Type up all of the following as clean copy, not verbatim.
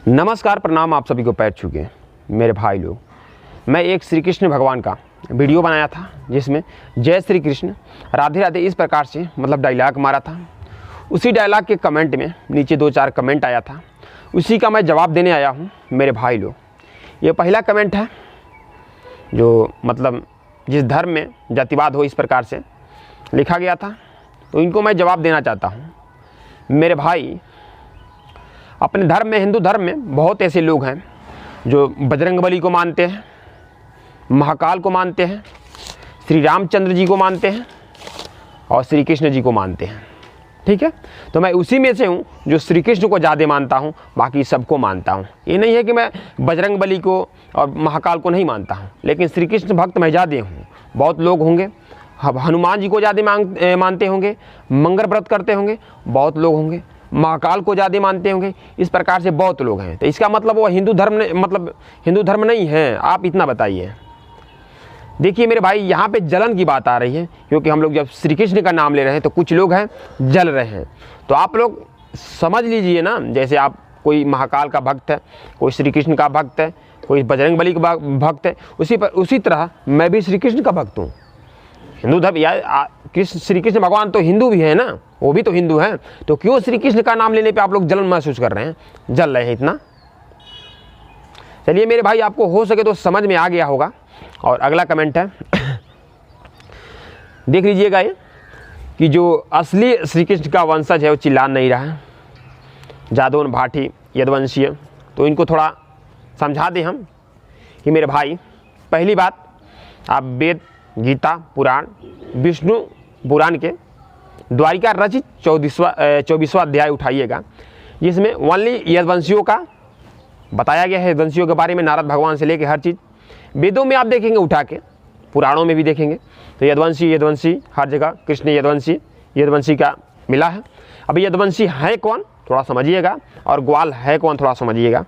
नमस्कार, प्रणाम आप सभी को पैर छू के मेरे भाई लोग। मैं एक श्री कृष्ण भगवान का वीडियो बनाया था जिसमें जय श्री कृष्ण राधे राधे इस प्रकार से मतलब डायलॉग मारा था। उसी डायलॉग के कमेंट में नीचे 2-4 कमेंट आया था, उसी का मैं जवाब देने आया हूँ मेरे भाई लोग। ये पहला कमेंट है जो मतलब जिस धर्म में जातिवाद हो इस प्रकार से लिखा गया था, तो इनको मैं जवाब देना चाहता हूँ। मेरे भाई, अपने धर्म में, हिंदू धर्म में बहुत ऐसे लोग हैं जो बजरंगबली को मानते हैं, महाकाल को मानते हैं, श्री रामचंद्र जी को मानते हैं और श्री कृष्ण जी को मानते हैं। ठीक है, तो मैं उसी में से हूँ जो श्री कृष्ण को ज़्यादा मानता हूँ, बाकी सबको मानता हूँ। ये नहीं है कि मैं बजरंगबली को और महाकाल को नहीं मानता हूँ, लेकिन श्री कृष्ण भक्त मैं ज़्यादा हूँ। बहुत लोग होंगे हनुमान जी को ज़्यादा मानते होंगे, मंगल व्रत करते होंगे, बहुत लोग होंगे महाकाल को ज़्यादा मानते होंगे। इस प्रकार से बहुत लोग हैं, तो इसका मतलब वो हिंदू धर्म नहीं है। आप इतना बताइए। देखिए मेरे भाई, यहाँ पे जलन की बात आ रही है, क्योंकि हम लोग जब श्री कृष्ण का नाम ले रहे हैं तो कुछ लोग हैं जल रहे हैं। तो आप लोग समझ लीजिए ना, जैसे आप कोई महाकाल का भक्त है, कोई श्री कृष्ण का भक्त है, कोई बजरंगबली का भक्त है, उसी तरह मैं भी श्री कृष्ण का भक्त हूँ। हिंदू धर्म या श्री कृष्ण भगवान तो हिंदू भी है ना, वो भी तो हिंदू हैं। तो क्यों श्री कृष्ण का नाम लेने पे आप लोग जलन महसूस कर रहे हैं, जल रहे हैं इतना? चलिए मेरे भाई, आपको हो सके तो समझ में आ गया होगा। और अगला कमेंट है देख लीजिएगा, ये कि जो असली श्री कृष्ण का वंशज है वो चिल्ला नहीं रहा है, जादौन भाटी यदुवंशीय। तो इनको थोड़ा समझा दें हम कि मेरे भाई, पहली बात, आप वेद, गीता, पुराण, विष्णु पुराण के द्वारिका रचित 24वां अध्याय उठाइएगा, जिसमें ओनली यदुवंशियों का बताया गया है। यदुवंशियों के बारे में नारद भगवान से लेके हर चीज़ वेदों में आप देखेंगे उठा के, पुराणों में भी देखेंगे। तो यदुवंशी हर जगह कृष्ण यदुवंशी का मिला है। अभी यदुवंशी है कौन थोड़ा समझिएगा, और ग्वाल है कौन थोड़ा समझिएगा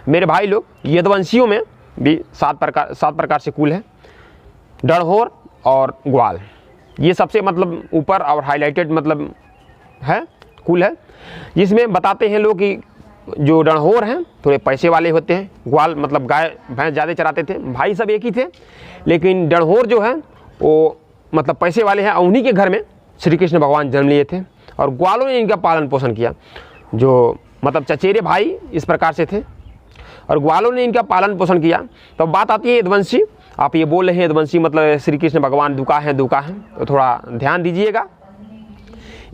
मेरे भाई लोग। यदुवंशियों में भी 7 प्रकार से कुल है, डणहोर और ग्वाल, ये सबसे मतलब ऊपर और हाईलाइटेड मतलब है कुल है, जिसमें बताते हैं लोग कि जो डणहोर हैं थोड़े पैसे वाले होते हैं, ग्वाल मतलब गाय भैंस ज़्यादा चराते थे, भाई सब एक ही थे, लेकिन डणहोर जो है वो मतलब पैसे वाले हैं। उन्हीं के घर में श्री कृष्ण भगवान जन्म लिए थे और ग्वालों ने इनका पालन पोषण किया। जो मतलब चचेरे भाई इस प्रकार से थे और ग्वालों ने इनका पालन पोषण किया। तो बात आती है यदुवंशी। आप ये बोल रहे हैं यदुवंशी मतलब श्री कृष्ण भगवान दुका है, तो थोड़ा ध्यान दीजिएगा।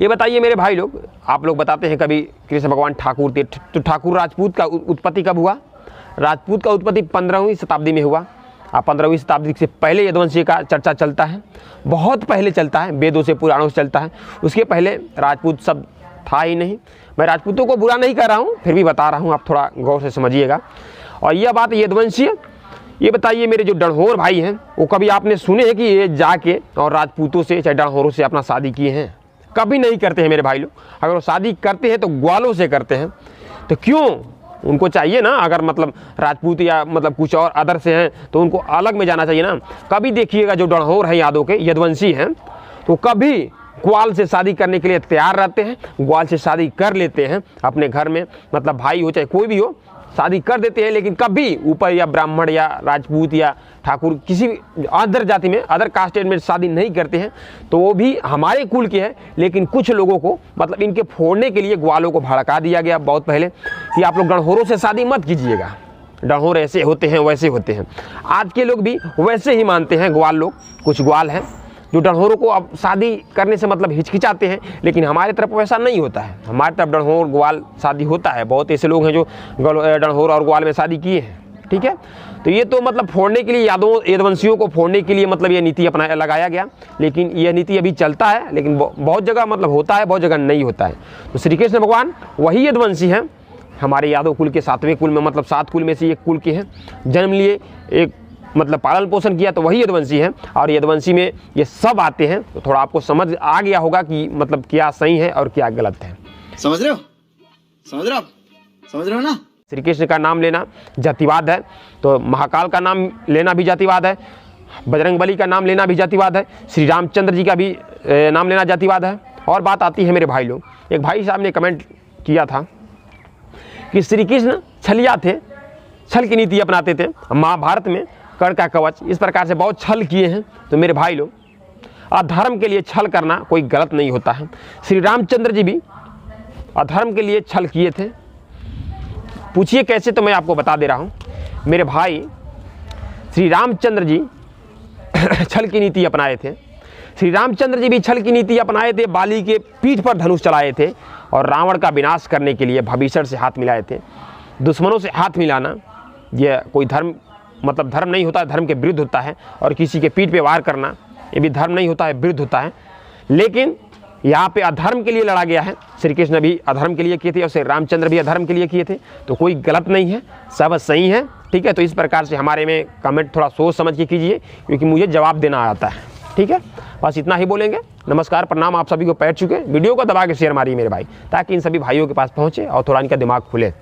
ये बताइए मेरे भाई लोग, आप लोग बताते हैं कभी कृष्ण भगवान ठाकुर थे, तो ठाकुर राजपूत का उत्पत्ति कब हुआ? राजपूत का उत्पत्ति 15वीं शताब्दी में हुआ। 15वीं शताब्दी से पहले यदुवंशी का चर्चा चलता है, बहुत पहले चलता है, वेदों से पुराणों से चलता है। उसके पहले राजपूत शब्द था ही नहीं। मैं राजपूतों को बुरा नहीं कर रहा हूँ, फिर भी बता रहा हूँ, आप थोड़ा गौर से समझिएगा। और यह बात यदुवंशी। ये बताइए मेरे जो डणहोर भाई हैं, वो कभी आपने सुने हैं कि ये जाके और राजपूतों से चाहे डणहोरों से अपना शादी किए हैं? कभी नहीं करते हैं मेरे भाई लोग। अगर वो शादी करते हैं तो ग्वालों से करते हैं। तो क्यों? उनको चाहिए ना, अगर मतलब राजपूत या मतलब कुछ और अदर से हैं तो उनको अलग में जाना चाहिए ना। कभी देखिएगा जो डणहोर हैं यादव के, यदुवंशी हैं, तो कभी ग्वाल से शादी करने के लिए तैयार रहते हैं, ग्वाल से शादी कर लेते हैं अपने घर में, मतलब भाई हो चाहे कोई भी हो, शादी कर देते हैं। लेकिन कभी ऊपर या ब्राह्मण या राजपूत या ठाकुर किसी अदर जाति में, अदर कास्ट में शादी नहीं करते हैं। तो वो भी हमारे कुल के हैं, लेकिन कुछ लोगों को मतलब इनके फोड़ने के लिए ग्वालों को भड़का दिया गया बहुत पहले कि आप लोग डणहोरों से शादी मत कीजिएगा, डणहोर ऐसे होते हैं वैसे होते हैं। आज के लोग भी वैसे ही मानते हैं, ग्वाल लोग, कुछ ग्वाल हैं जो डणहोरों को अब शादी करने से मतलब हिचकिचाते हैं, लेकिन हमारे तरफ वैसा नहीं होता है। हमारे तरफ डणहोर ग्वाल शादी होता है। बहुत ऐसे लोग हैं जो डणहोर और ग्वाल में शादी किए हैं। ठीक है, तो ये तो मतलब फोड़ने के लिए, यदुवंशियों को फोड़ने के लिए मतलब ये नीति लगाया गया। लेकिन यह नीति अभी चलता है, लेकिन बहुत जगह मतलब होता है, बहुत जगह नहीं होता है। तो श्री कृष्ण भगवान वही यदुवंशी हैं, हमारे यादव कुल के 7वें कुल में, मतलब 7 कुल में से एक कुल के हैं, जन्म लिए, एक मतलब पालन पोषण किया, तो वही यदुवंशी है। और यदुवंशी में ये सब आते हैं, तो थोड़ा आपको समझ आ गया होगा कि मतलब क्या सही है और क्या गलत है। समझ रहे हो ना? श्री कृष्ण का नाम लेना जातिवाद है, तो महाकाल का नाम लेना भी जातिवाद है, बजरंगबली का नाम लेना भी जातिवाद है, श्री रामचंद्र जी का भी नाम लेना जातिवाद है। और बात आती है मेरे भाई लोग, एक भाई साहब ने कमेंट किया था कि श्री कृष्ण छलिया थे, छल की नीति अपनाते थे। महाभारत में कर्ण का कवच इस प्रकार से बहुत छल किए हैं। तो मेरे भाई लोग, अधर्म के लिए छल करना कोई गलत नहीं होता है। श्री रामचंद्र जी भी अधर्म के लिए छल किए थे। पूछिए कैसे, तो मैं आपको बता दे रहा हूँ मेरे भाई। श्री रामचंद्र जी छल की नीति अपनाए थे। श्री रामचंद्र जी भी छल की नीति अपनाए थे। बाली के पीठ पर धनुष चलाए थे और रावण का विनाश करने के लिए भविष्य से हाथ मिलाए थे। दुश्मनों से हाथ मिलाना यह कोई धर्म मतलब धर्म नहीं होता है, धर्म के विरुद्ध होता है। और किसी के पीठ पे वार करना ये भी धर्म नहीं होता है, विरुद्ध होता है। लेकिन यहाँ पे अधर्म के लिए लड़ा गया है। श्री कृष्ण भी अधर्म के लिए किए थे और श्री रामचंद्र भी अधर्म के लिए किए थे। तो कोई गलत नहीं है, सब सही है, ठीक है। तो इस प्रकार से हमारे में कमेंट थोड़ा सोच समझ के कीजिए, क्योंकि मुझे जवाब देना आता है, ठीक है। बस इतना ही बोलेंगे। नमस्कार, प्रणाम। आप सभी को पैर चुके। वीडियो को दबा के शेयर मारिए मेरे भाई, ताकि इन सभी भाइयों के पास पहुँचे और थोड़ा इनका दिमाग खुले।